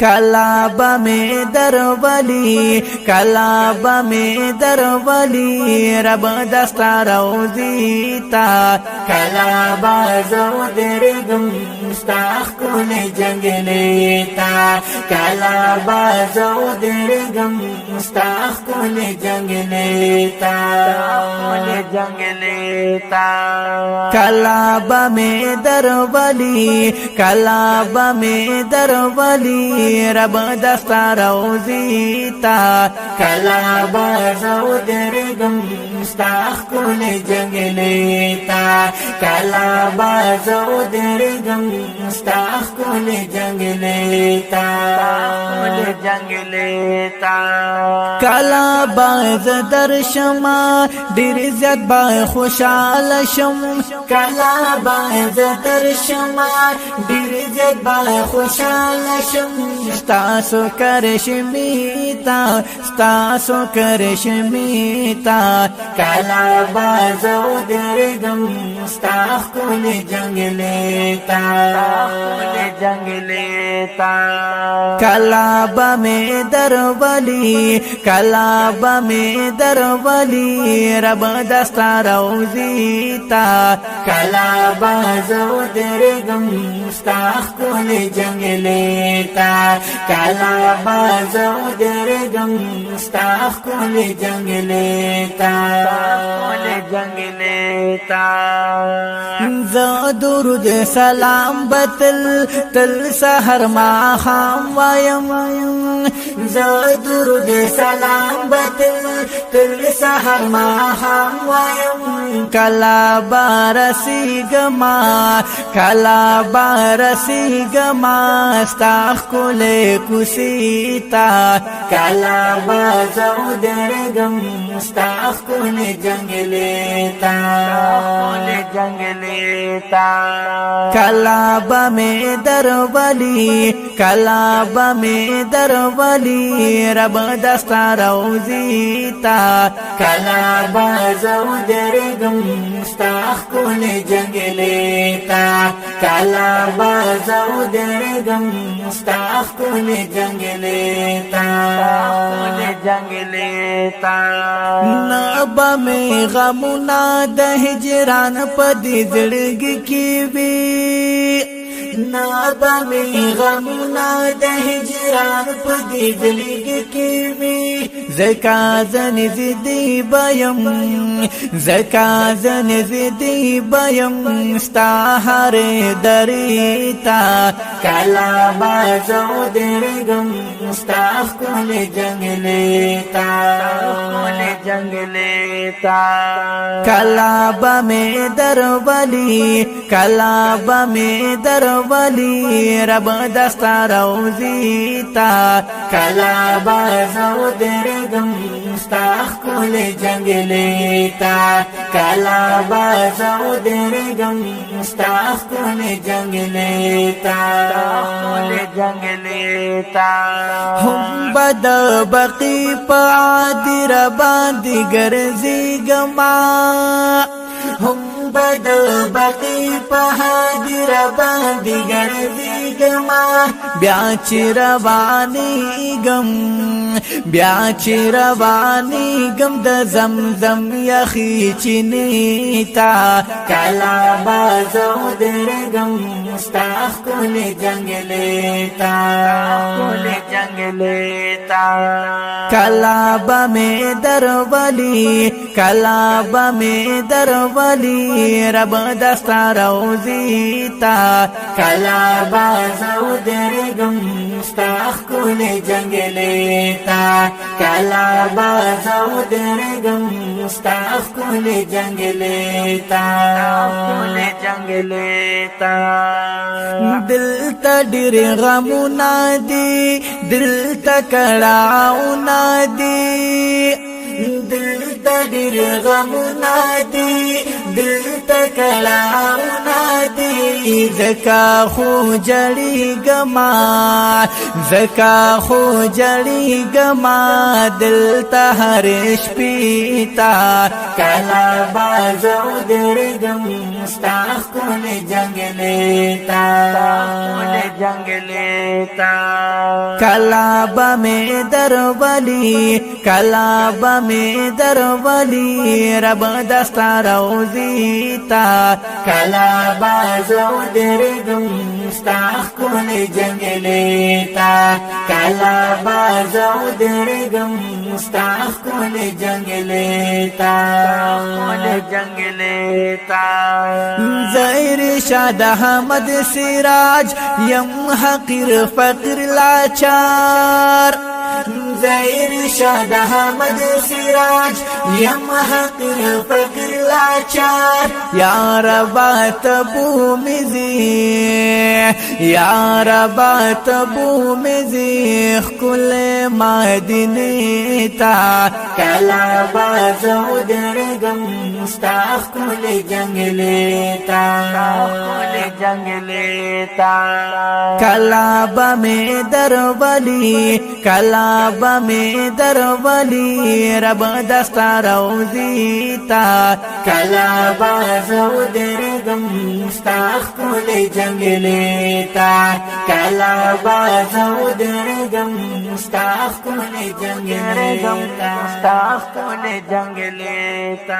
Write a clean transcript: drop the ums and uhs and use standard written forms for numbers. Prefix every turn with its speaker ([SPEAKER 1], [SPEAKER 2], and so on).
[SPEAKER 1] कलाबा में दरवली कलाबा में दरवली रब दस्ता रोजीता कलाबा जो दरगम मुस्ताख कुल जंगलेता कलाबा जो दरगम मुस्ताख कुल जंगलेता कलाबा में दरवली कलाबा में दरवली रब दस्ता रोजीता कलाबा जो दरगम मुस्ताख कुल जंगलेता कलाबा जो दरगम मुस्ताख कुल जंगलेता कलाबा दर्शमा दिरजत बा खुशाल शम कलाबा दर्शमा दिरजत बा खुशाल शम स्तासो करशमीता स्तासो करशमीता कलाबा जो दरगम मुस्ताख कुल जंगलेता कलाबा में दरवली कलाबा में दरवली रब दस्ता रोजीता कलाबा जो दरगम मुस्ताख कुल जंगलेता कलाबा जो दरगम मुस्ताख कुल जंगलेता जो दुरूद सलाम बतल तल सहर माखाम वायम जो दुरूद सलाम बतल तल सहर माखाम वायम कलाबा रसी गमा कलाबा रसी गमा मुस्ताख कुल कुसीता कलाबा जो दरगम मुस्ताख कुल जंगलेता कलाबा में दरवली कलाबा में दरवली रब दस्ता रोजीता कलाबा जो दरगम मुस्ताख कुल जंगलेता कलाबा जो दरगम मुस्ताख कुल जंगलेता नबा में गमुना दहजरान पदी जिड़गी की भी नबा में गमुना दहजरान पदी जिड़गी की भी ज़काज़न ज़िदी बयम ज़काज़न ज़िदी बयम स्ताहरे दरीता कलाबा जो दरगम मुस्ताख कुल जंगलेता कलाबा में दरवली कलाबा में दरवली रब दस्ता रोजीता कलाबा जो दरगम मुस्ताख कुल जंगलेता कलाबा जो दरगम मुस्ताख कुल जंगलेता हम बद बकी पादिर बांदी गर्जी गमा हम बद बकी पहादिर बांदी गर्जी गमा ब्याच रवानी गम ब्याच रवानी गम द जमजम यखी चिनीता कलाबा जो दरगम मुस्ताख कुल जंगलेता कलाबा में दरवली कलाबा में दरवली रब दस्ता रोजीता कलाबा जो दरगम मुस्ताख कुल जंगलेता कलाबा जो दरगम मुस्ताख कुल जंगलेता दिल तडिर गमुना दी दिल तकड़ाऊ ना दी दिल तडिर गमुना दी दिल کلاونا دی زکا خو جڑی گما زکا خو جڑی گما دل تہرش پیتا کلا بازو درگم ستاخ کن جنگ لیتا جنگ لیتا کلا بمی در ولی کلا بمی در ولی رب دستا روزیتا کلا بازو درگم ستاخ کن جنگ لیتا کلا بازو درگم ستاخ کن جنگ لیتا جنگ لیتا زہر شاد احمد سراج یم حقیر فقر لاچار زہر شاد احمد سراج یم حقیر فقر لاچار یا ربا تبو مزی یا ربا تبو مزی کل مدینی تا کلا بازو درگم مستاخ کل جنگ لیتا جنگ لیتا کلا بمی در ولی کلا بمی در ولی رب دستا روزیتا کلا بازو درگم مستاخ کل جنگ لیتا کلا بازو درگم مستاخ کل جنگ لیتا مستاخ کل جنگ لیتا